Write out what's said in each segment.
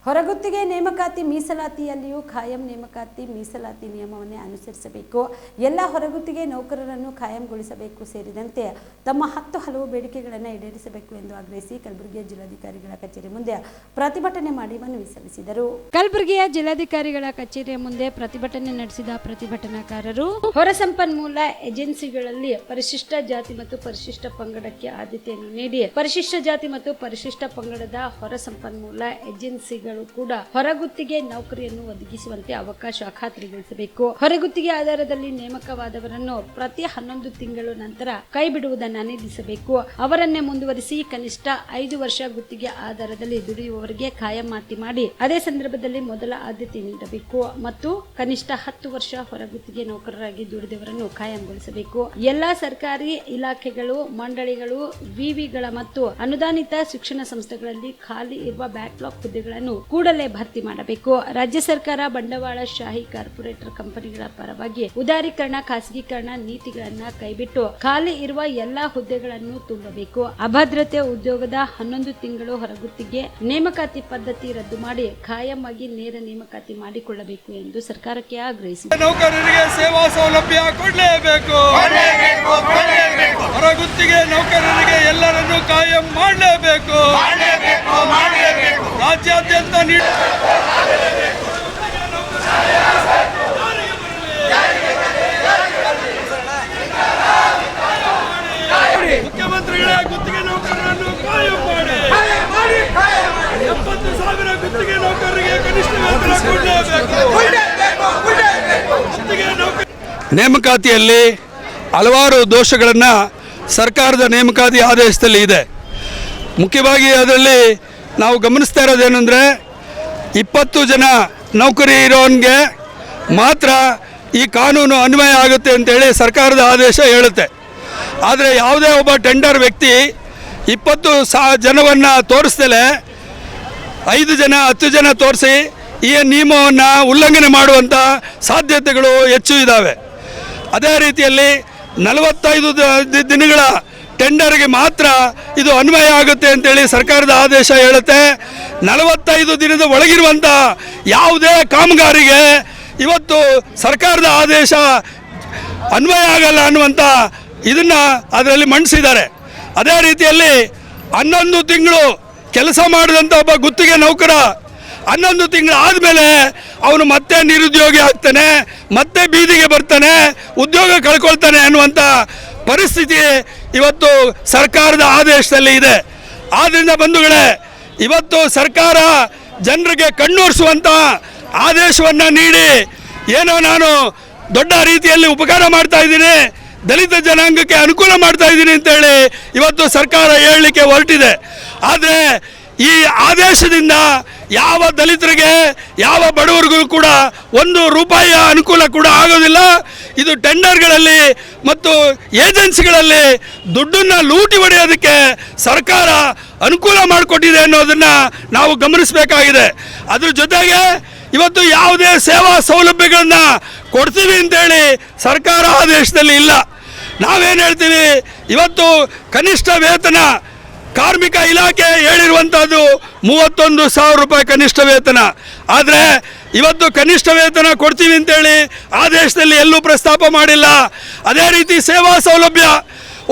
ಹೊರಗುತ್ತಿಗೆ ನೇಮಕಾತಿ ಮೀಸಲಾತಿಯಲ್ಲಿಯೂ ಖಾಯಂ ನೇಮಕಾತಿ ಮೀಸಲಾತಿ ನಿಯಮವನ್ನೇ ಅನುಸರಿಸಬೇಕು. ಎಲ್ಲ ಹೊರಗುತ್ತಿಗೆ ನೌಕರರನ್ನು ಖಾಯಂಗೊಳಿಸಬೇಕು ಸೇರಿದಂತೆ ತಮ್ಮ 10 ಹಲವು ಬೇಡಿಕೆಗಳನ್ನು ಈಡೇರಿಸಬೇಕು ಎಂದು ಆಗ್ರಹಿಸಿ ಕಲಬುರಗಿಯ ಜಿಲ್ಲಾಧಿಕಾರಿಗಳ ಕಚೇರಿ ಮುಂದೆ ಪ್ರತಿಭಟನೆ ಮಾಡಿ ಮನವಿ ಸಲ್ಲಿಸಿದರು. ಕಲಬುರಗಿಯ ಜಿಲ್ಲಾಧಿಕಾರಿಗಳ ಕಚೇರಿಯ ಮುಂದೆ ಪ್ರತಿಭಟನೆ ನಡೆಸಿದ ಪ್ರತಿಭಟನಾಕಾರರು ಹೊರ ಸಂಪನ್ಮೂಲ ಏಜೆನ್ಸಿಗಳಲ್ಲಿ ಪರಿಶಿಷ್ಟ ಜಾತಿ ಮತ್ತು ಪರಿಶಿಷ್ಟ ಪಂಗಡಕ್ಕೆ ಆದ್ಯತೆಯನ್ನು ನೀಡಿ ಪರಿಶಿಷ್ಟ ಜಾತಿ ಮತ್ತು ಪರಿಶಿಷ್ಟ ಪಂಗಡದ ಹೊರ ಸಂಪನ್ಮೂಲ ಏಜೆನ್ಸಿಗಳು ಕೂಡ ಹೊರಗುತ್ತಿಗೆ ನೌಕರಿಯನ್ನು ಒದಗಿಸುವಂತೆ ಅವಕಾಶ ಖಾತ್ರಿಗೊಳಿಸಬೇಕು. ಹೊರಗುತ್ತಿಗೆ ಆಧಾರದಲ್ಲಿ ನೇಮಕವಾದವರನ್ನು ಪ್ರತಿ 11 ತಿಂಗಳ ನಂತರ ಕೈ ಬಿಡುವುದನ್ನು ನಿಲ್ಲಿಸಬೇಕು. ಅವರನ್ನೇ ಮುಂದುವರಿಸಿ ಕನಿಷ್ಠ 5 ವರ್ಷ ಗುತ್ತಿಗೆ ಆಧಾರದಲ್ಲಿ ದುಡಿಯುವವರಿಗೆ ಖಾಯಮಾತಿ ಮಾಡಿ ಅದೇ ಸಂದರ್ಭದಲ್ಲಿ ಮೊದಲ ಆದ್ಯತೆ ನೀಡಬೇಕು ಮತ್ತು ಕನಿಷ್ಠ 10 ವರ್ಷ ಹೊರಗುತ್ತಿಗೆ ನೌಕರರಾಗಿ ದುಡಿದವರನ್ನು ಖಾಯಂಗೊಳಿಸಬೇಕು. ಎಲ್ಲಾ ಸರ್ಕಾರಿ ಇಲಾಖೆಗಳು, ಮಂಡಳಿಗಳು, ವಿವಿಗಳ ಮತ್ತು ಅನುದಾನಿತ ಶಿಕ್ಷಣ ಸಂಸ್ಥೆಗಳಲ್ಲಿ ಖಾಲಿ ಇರುವ ಬ್ಯಾಕ್ಲಾಗ್ ಹುದ್ದೆಗಳನ್ನು ಕೂಡಲೇ ಭರ್ತಿ ಮಾಡಬೇಕು. ರಾಜ್ಯ ಸರ್ಕಾರ ಬಂಡವಾಳ ಶಾಹಿ ಕಾರ್ಪೊರೇಟರ್ ಕಂಪನಿಗಳ ಪರವಾಗಿ ಉದಾರೀಕರಣ, ಖಾಸಗೀಕರಣ ನೀತಿಗಳನ್ನ ಕೈಬಿಟ್ಟು ಖಾಲಿ ಇರುವ ಎಲ್ಲಾ ಹುದ್ದೆಗಳನ್ನು ತುಂಬಬೇಕು. ಅಭದ್ರತೆ ಉದ್ಯೋಗದ 11 ತಿಂಗಳು ಹೊರಗುತ್ತಿಗೆ ನೇಮಕಾತಿ ಪದ್ಧತಿ ರದ್ದು ಮಾಡಿ ಖಾಯಂ ಆಗಿ ನೇರ ನೇಮಕಾತಿ ಮಾಡಿಕೊಳ್ಳಬೇಕು ಎಂದು ಸರ್ಕಾರಕ್ಕೆ ಆಗ್ರಹಿಸಿದರು. ನೌಕರರಿಗೆ ಸೇವಾ ಸೌಲಭ್ಯ ಕೊಡಲೇಬೇಕು. ಹೊರಗುತ್ತಿಗೆ ನೌಕರರಿಗೆ ಎಲ್ಲರನ್ನು ಕಾಯಂ ಮಾಡಲೇಬೇಕು. ರಾಜ್ಯಾದ್ಯಂತ ಮುಖ್ಯಮಂತ್ರಿಗಳೇ ಗುತ್ತಿಗೆ ನೌಕರರನ್ನು ಕಾಯಂ ಮಾಡಿ. 70,000 ಗುತ್ತಿಗೆ ನೌಕರರಿಗೆ ಕನಿಷ್ಠ ವೇತನ ಕೊಡಲೇಬೇಕು. ನೇಮಕಾತಿಯಲ್ಲಿ ಹಲವಾರು ದೋಷಗಳನ್ನು ಸರ್ಕಾರದ ನೇಮಕಾತಿ ಆದೇಶದಲ್ಲಿ ಇದೆ. ಮುಖ್ಯವಾಗಿ ಅದರಲ್ಲಿ ನಾವು ಗಮನಿಸ್ತಾ ಇರೋದೇನೆಂದರೆ 20 ಜನ ನೌಕರಿ ಇರೋನಿಗೆ ಮಾತ್ರ ಈ ಕಾನೂನು ಅನ್ವಯ ಆಗುತ್ತೆ ಅಂತೇಳಿ ಸರ್ಕಾರದ ಆದೇಶ ಹೇಳುತ್ತೆ. ಆದರೆ ಯಾವುದೇ ಒಬ್ಬ ಟೆಂಡರ್ ವ್ಯಕ್ತಿ 20 ಜನವನ್ನು ತೋರಿಸ್ದಲೇ 5 ಜನ 10 ಜನ ತೋರಿಸಿ ಈ ನಿಯಮವನ್ನು ಉಲ್ಲಂಘನೆ ಮಾಡುವಂಥ ಸಾಧ್ಯತೆಗಳು ಹೆಚ್ಚು ಇದ್ದಾವೆ. ಅದೇ ರೀತಿಯಲ್ಲಿ 45 ದಿನಗಳ ಟೆಂಡರ್ಗೆ ಮಾತ್ರ ಇದು ಅನ್ವಯ ಆಗುತ್ತೆ ಅಂತೇಳಿ ಸರ್ಕಾರದ ಆದೇಶ ಹೇಳುತ್ತೆ. 45 ದಿನದ ಒಳಗಿರುವಂಥ ಯಾವುದೇ ಕಾಮಗಾರಿಗೆ ಇವತ್ತು ಸರ್ಕಾರದ ಆದೇಶ ಅನ್ವಯ ಆಗಲ್ಲ ಅನ್ನುವಂಥ ಇದನ್ನು ಅದರಲ್ಲಿ ಮಂಡಿಸಿದ್ದಾರೆ. ಅದೇ ರೀತಿಯಲ್ಲಿ 11 ತಿಂಗಳು ಕೆಲಸ ಮಾಡಿದಂಥ ಒಬ್ಬ ಗುತ್ತಿಗೆ ನೌಕರ 11 ತಿಂಗಳು ಆದಮೇಲೆ ಅವನು ಮತ್ತೆ ನಿರುದ್ಯೋಗಿ ಆಗ್ತಾನೆ, ಮತ್ತೆ ಬೀದಿಗೆ ಬರ್ತಾನೆ, ಉದ್ಯೋಗ ಕಳ್ಕೊಳ್ತಾನೆ ಅನ್ನುವಂಥ ಪರಿಸ್ಥಿತಿ ಇವತ್ತು ಸರ್ಕಾರದ ಆದೇಶದಲ್ಲಿ ಇದೆ. ಆದ್ದರಿಂದ ಬಂಧುಗಳೇ, ಇವತ್ತು ಸರ್ಕಾರ ಜನರಿಗೆ ಕಣ್ಣೋರಿಸುವಂಥ ಆದೇಶವನ್ನು ನೀಡಿ ಏನೋ ನಾನು ದೊಡ್ಡ ರೀತಿಯಲ್ಲಿ ಉಪಕಾರ ಮಾಡ್ತಾ ಇದ್ದೀನಿ, ದಲಿತ ಜನಾಂಗಕ್ಕೆ ಅನುಕೂಲ ಮಾಡ್ತಾ ಇದ್ದೀನಿ ಅಂತೇಳಿ ಇವತ್ತು ಸರ್ಕಾರ ಹೇಳಲಿಕ್ಕೆ ಹೊರಟಿದೆ. ಆದರೆ ಈ ಆದೇಶದಿಂದ ಯಾವ ದಲಿತರಿಗೆ, ಯಾವ ಬಡವರಿಗೂ ಕೂಡ 1 ರೂಪಾಯಿಯ ಅನುಕೂಲ ಕೂಡ ಆಗೋದಿಲ್ಲ. ಇದು ಟೆಂಡರ್ಗಳಲ್ಲಿ ಮತ್ತು ಏಜೆನ್ಸಿಗಳಲ್ಲಿ ದುಡ್ಡನ್ನು ಲೂಟಿ ಹೊಡೆಯೋದಕ್ಕೆ ಸರ್ಕಾರ ಅನುಕೂಲ ಮಾಡಿಕೊಟ್ಟಿದೆ ಅನ್ನೋದನ್ನು ನಾವು ಗಮನಿಸಬೇಕಾಗಿದೆ. ಅದ್ರ ಜೊತೆಗೆ ಇವತ್ತು ಯಾವುದೇ ಸೇವಾ ಸೌಲಭ್ಯಗಳನ್ನು ಕೊಡ್ತೀವಿ ಅಂತೇಳಿ ಸರ್ಕಾರ ಆದೇಶದಲ್ಲಿ ಇಲ್ಲ. ನಾವೇನು ಹೇಳ್ತೀವಿ, ಇವತ್ತು ಕನಿಷ್ಠ ವೇತನ ಕಾರ್ಮಿಕ ಇಲಾಖೆ ಹೇಳಿರುವಂಥದ್ದು 31,000 ರೂಪಾಯಿ ಕನಿಷ್ಠ ವೇತನ. ಆದರೆ ಇವತ್ತು ಕನಿಷ್ಠ ವೇತನ ಕೊಡ್ತೀವಿ ಅಂತೇಳಿ ಆದೇಶದಲ್ಲಿ ಎಲ್ಲೂ ಪ್ರಸ್ತಾಪ ಮಾಡಿಲ್ಲ. ಅದೇ ರೀತಿ ಸೇವಾ ಸೌಲಭ್ಯ,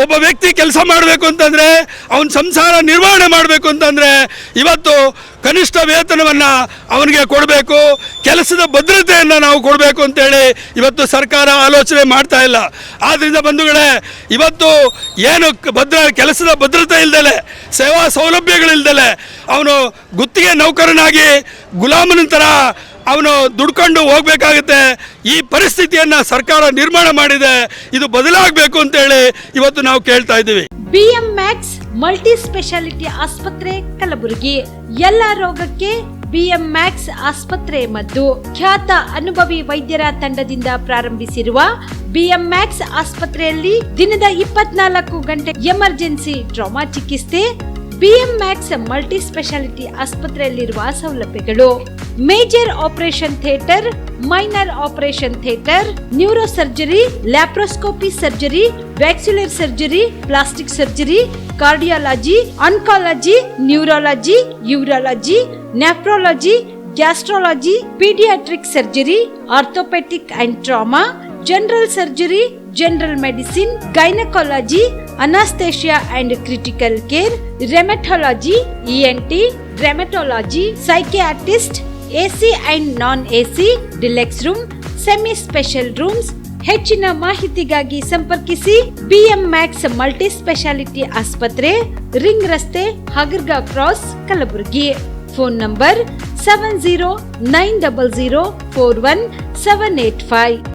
ಒಬ್ಬ ವ್ಯಕ್ತಿ ಕೆಲಸ ಮಾಡಬೇಕು ಅಂತಂದರೆ, ಅವನ ಸಂಸಾರ ನಿರ್ವಹಣೆ ಮಾಡಬೇಕು ಅಂತಂದರೆ ಇವತ್ತು ಕನಿಷ್ಠ ವೇತನವನ್ನು ಅವನಿಗೆ ಕೊಡಬೇಕು, ಕೆಲಸದ ಭದ್ರತೆಯನ್ನು ನಾವು ಕೊಡಬೇಕು ಅಂತೇಳಿ ಇವತ್ತು ಸರ್ಕಾರ ಆಲೋಚನೆ ಮಾಡ್ತಾ ಇಲ್ಲ. ಆದ್ದರಿಂದ ಬಂಧುಗಳೇ, ಇವತ್ತು ಏನು ಕೆಲಸದ ಭದ್ರತೆ ಇಲ್ದಲೆ, ಸೇವಾ ಸೌಲಭ್ಯಗಳಿಲ್ದಲೆ ಅವನು ಗುತ್ತಿಗೆ ನೌಕರನಾಗಿ ಗುಲಾಮನ ಥರ ಅವನು ದುಡ್ಕೊಂಡು ಹೋಗಬೇಕಾಗುತ್ತೆ. ಈ ಪರಿಸ್ಥಿತಿಯನ್ನು ಸರ್ಕಾರ ನಿರ್ಮಾಣ ಮಾಡಿದೆ. ಇದು ಬದಲಾಗಬೇಕು ಅಂತೇಳಿ ಇವತ್ತು ನಾವು ಕೇಳ್ತಾ ಇದ್ದೀವಿ. BM Max ಮಲ್ಟಿ ಸ್ಪೆಷಾಲಿಟಿ ಆಸ್ಪತ್ರೆ ಕಲಬುರಗಿ. ಎಲ್ಲ ರೋಗಕ್ಕೆ BM Max ಆಸ್ಪತ್ರೆ ಮದ್ದು. ಖ್ಯಾತ ಅನುಭವಿ ವೈದ್ಯರ ತಂಡದಿಂದ ಪ್ರಾರಂಭಿಸಿರುವ BM Max ಆಸ್ಪತ್ರೆಯಲ್ಲಿ ದಿನದ 24 ಗಂಟೆ ಎಮರ್ಜೆನ್ಸಿ ಟ್ರಾಮಾ ಚಿಕಿತ್ಸೆ. BM Max ಮಲ್ಟಿ ಸ್ಪೆಷಾಲಿಟಿ ಆಸ್ಪತ್ರೆಯಲ್ಲಿರುವ ಸೌಲಭ್ಯಗಳು: major operation theatre, minor operation theatre, neuro surgery, laparoscopy surgery, ವ್ಯಾಕ್ಸ್ಯುಲರ್ surgery, plastic surgery, cardiology, oncology, neurology, urology, nephrology, gastrology, paediatric surgery, orthopaedic and trauma, general surgery, general medicine, gynaecology, anaesthesia and critical care, rheumatology, ENT, rheumatology, psychiatrist, AC and non AC, deluxe room, semi special rooms. ಹೆಚ್ಚಿನ ಮಾಹಿತಿಗಾಗಿ ಸಂಪರ್ಕಿಸಿ BM Max multi speciality ಆಸ್ಪತ್ರೆ, ring ರಸ್ತೆ, ಹಗರ್ಗಾ cross, Kalaburagi. Phone number 7090041785.